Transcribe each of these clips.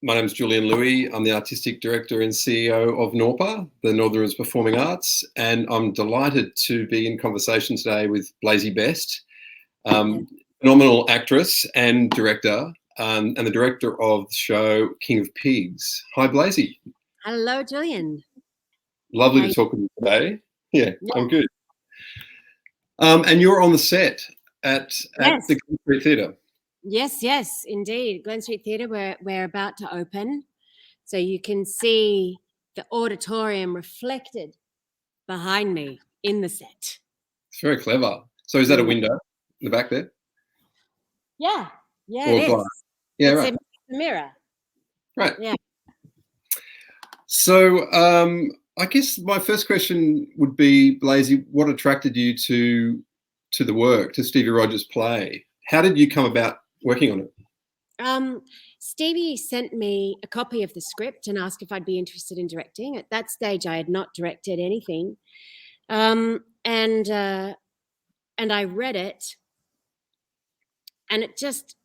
My name is Julian Louis. I'm the Artistic Director and CEO of NORPA, the Northern Rivers Performing Arts, and I'm delighted to be in conversation today with Blazy Best, phenomenal actress and director, and the director of the show King of Pigs. Hi, Blazy. Hello, Julian. Lovely to talk with you today. Yeah, I'm good. And you're on the set at the Glen Street Theatre. Yes, indeed. Glen Street Theatre, we're about to open. So you can see the auditorium reflected behind me in the set. It's very clever. So is that a window in the back there? Yeah, it is. Yeah, it's right. a mirror. Right. Yeah. So I guess my first question would be, Blazy, what attracted you to the work, to Stevie Rogers' play? How did you come about working on it? Stevie sent me a copy of the script and asked if I'd be interested in directing. At that stage, I had not directed anything. And I read it, and it just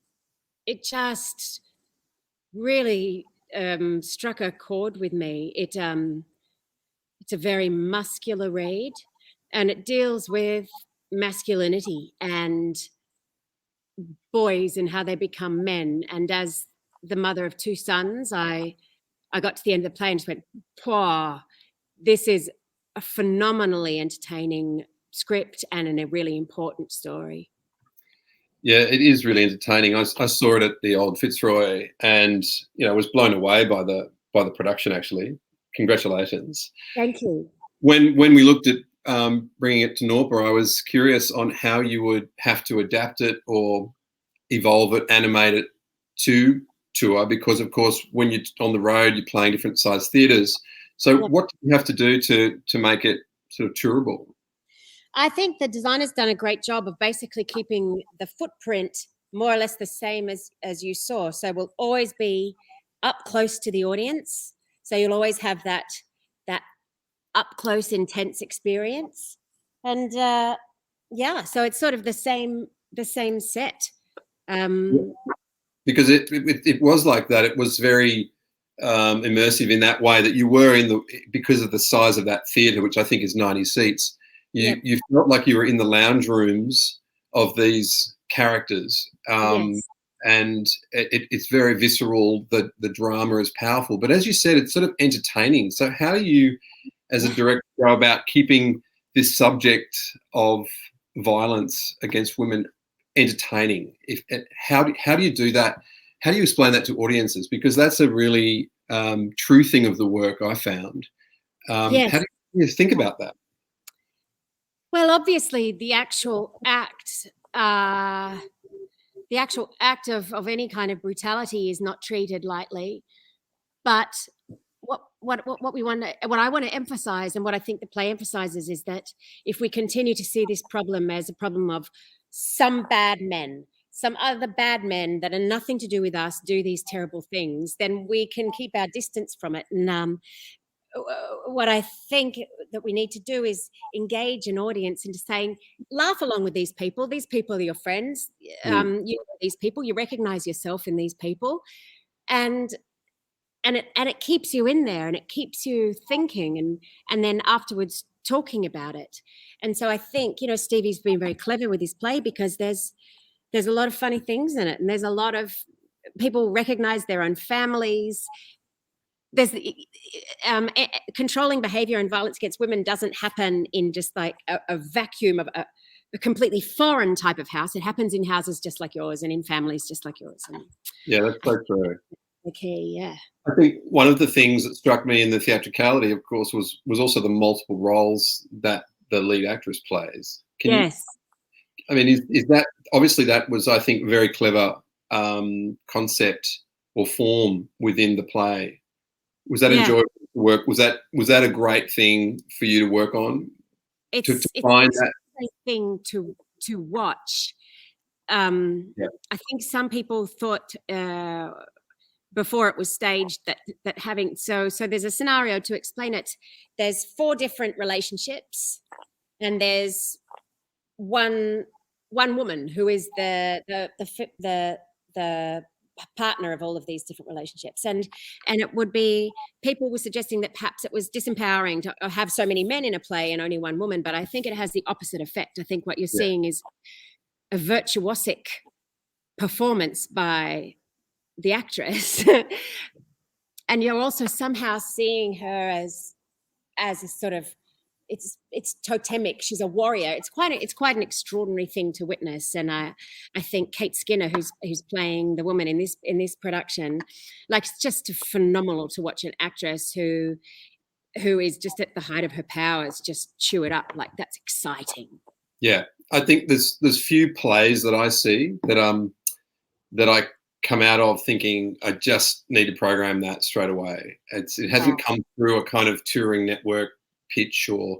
really struck a chord with me. It's a very muscular read, and it deals with masculinity and boys and how they become men. And as the mother of two sons, I got to the end of the play and just went, "Pwah, this is a phenomenally entertaining script and a really important story." Yeah, it is really entertaining. I saw it at the old Fitzroy, and was blown away by the production. Actually, congratulations. Thank you. When we looked at bringing it to NORPA, I was curious on how you would have to adapt it or evolve it, animate it to tour, because of course when you're on the road, you're playing different size theatres. So what do you have to do to make it sort of tourable? I think the designer's done a great job of basically keeping the footprint more or less the same as you saw. So we'll always be up close to the audience. So you'll always have that up close, intense experience. And so it's sort of the same set. Because it was like that. It was very immersive in that way, that you were because of the size of that theatre, which I think is 90 seats. You felt like you were in the lounge rooms of these characters, and it's very visceral. The drama is powerful, but as you said, it's sort of entertaining. So how do you, as a director, go about keeping this subject of violence against women entertaining? How do you do that? How do you explain that to audiences? Because that's a really true thing of the work I found. How do you think about that? Well, obviously, the actual act of any kind of brutality is not treated lightly. But what I want to emphasize, and what I think the play emphasizes, is that if we continue to see this problem as a problem of some bad men, some other bad men that are nothing to do with us do these terrible things, then we can keep our distance from it. And what I think that we need to do is engage an audience into saying, laugh along with these people. These people are your friends. You know these people. You recognize yourself in these people, and it keeps you in there, and it keeps you thinking, and then afterwards talking about it. And so I think Stevie's been very clever with his play, because there's a lot of funny things in it, and there's a lot of people recognize their own families. There's controlling behavior and violence against women doesn't happen in just like a vacuum of a completely foreign type of house. It happens in houses just like yours and in families just like yours. And yeah, that's so true. Okay, yeah. I think one of the things that struck me in the theatricality, of course, was also the multiple roles that the lead actress plays. Yes. Is that, obviously that was, I think, a very clever concept or form within the play. Was that enjoyable work? Was that a great thing for you to work on? It's a great thing to watch. I think some people thought before it was staged that having so there's a scenario to explain it. There's 4 different relationships, and there's one woman who is the partner of all of these different relationships. And it would be, people were suggesting that perhaps it was disempowering to have so many men in a play and only one woman, but I think it has the opposite effect. I think what you're seeing is a virtuosic performance by the actress. And you're also somehow seeing her as a sort of, it's totemic. She's a warrior. It's quite an extraordinary thing to witness. And I think Kate Skinner, who's playing the woman in this production, like, it's just phenomenal to watch an actress who is just at the height of her powers just chew it up. Like, that's exciting. Yeah, I think there's few plays that I see that I come out of thinking I just need to program that straight away. It hasn't come through a kind of touring network pitch, or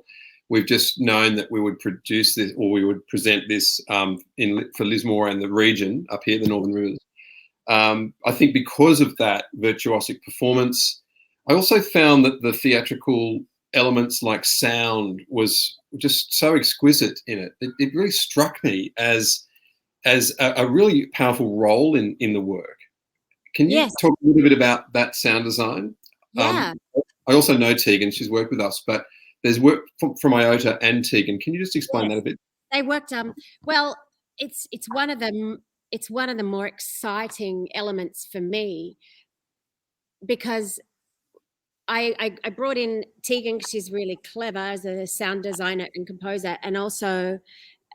we've just known that we would produce this, or we would present this for Lismore and the region up here, the Northern Rivers. I think because of that virtuosic performance, I also found that the theatrical elements like sound was just so exquisite in it. It really struck me as a really powerful role in the work. Can you talk a little bit about that sound design? Yeah. I also know Tegan, she's worked with us, but there's work from Iota and Tegan. Can you just explain that a bit? They worked, well, it's one of the more exciting elements for me, because I brought in Tegan because she's really clever as a sound designer and composer, and also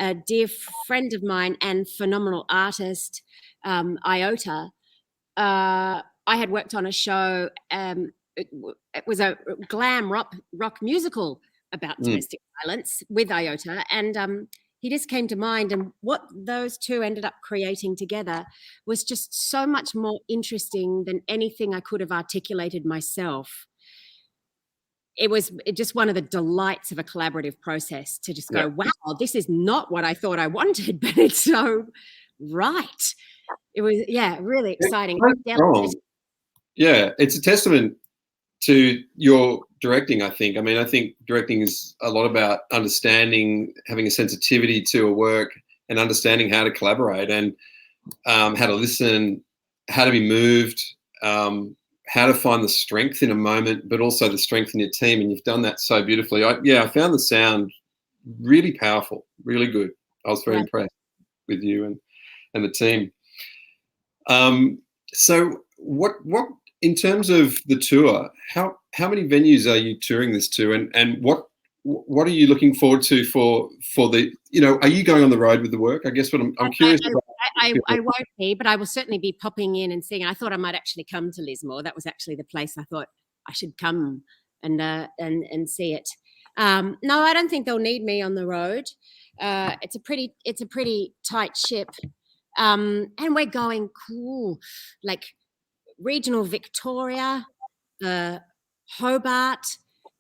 a dear friend of mine and phenomenal artist, Iota. I had worked on a show, it was a glam rock musical about domestic violence with Iota, and he just came to mind, and what those two ended up creating together was just so much more interesting than anything I could have articulated myself. It was just one of the delights of a collaborative process to just go, wow, this is not what I thought I wanted, but it's so right. It was, really exciting. Yeah, it's a testament to your directing, I think. I mean, I think directing is a lot about understanding, having a sensitivity to a work and understanding how to collaborate and how to listen, how to be moved, how to find the strength in a moment, but also the strength in your team. And you've done that so beautifully. I found the sound really powerful, really good. I was very impressed with you and the team. So what in terms of the tour, how many venues are you touring this to, and what are you looking forward to for the, are you going on the road with the work? I guess what I'm curious about. I won't be, but I will certainly be popping in and seeing. I thought I might actually come to Lismore. That was actually the place I thought I should come and see it. No, I don't think they'll need me on the road. It's a pretty tight ship, and we're going cool, like regional Victoria, Hobart,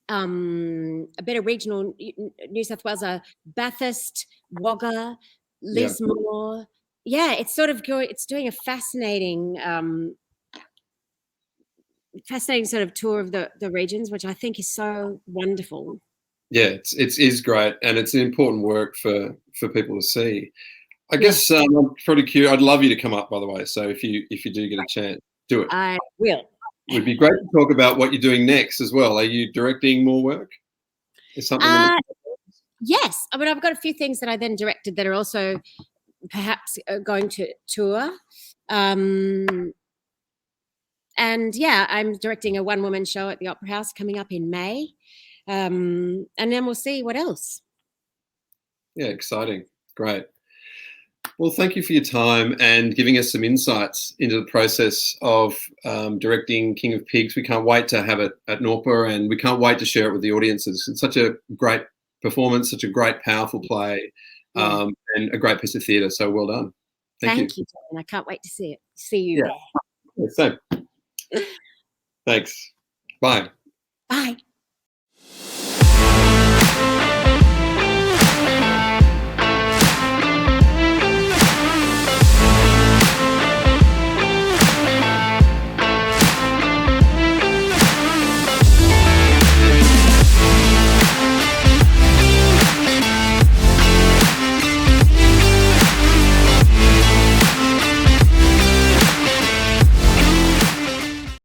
a bit of regional New South Wales, Bathurst, Wagga, Lismore. Yeah, it's sort of it's doing a fascinating sort of tour of the regions, which I think is so wonderful. Yeah, it is great, and it's an important work for people to see. I guess I'm pretty curious. I'd love you to come up, by the way. So if you do get a chance, do it. I will. It would be great to talk about what you're doing next as well. Are you directing more work? Is something? Yes, I mean, I've got a few things that I then directed that are also perhaps going to tour. And I'm directing a one-woman show at the Opera House coming up in May. And then we'll see what else. Yeah, exciting. Great. Well, thank you for your time and giving us some insights into the process of directing King of Pigs. We can't wait to have it at NORPA, and we can't wait to share it with the audiences. It's such a great performance, such a great, powerful play, and a great piece of theatre. So well done. Thank you. And I can't wait to see it. See you there. Yeah, same. Thanks. Bye. Bye.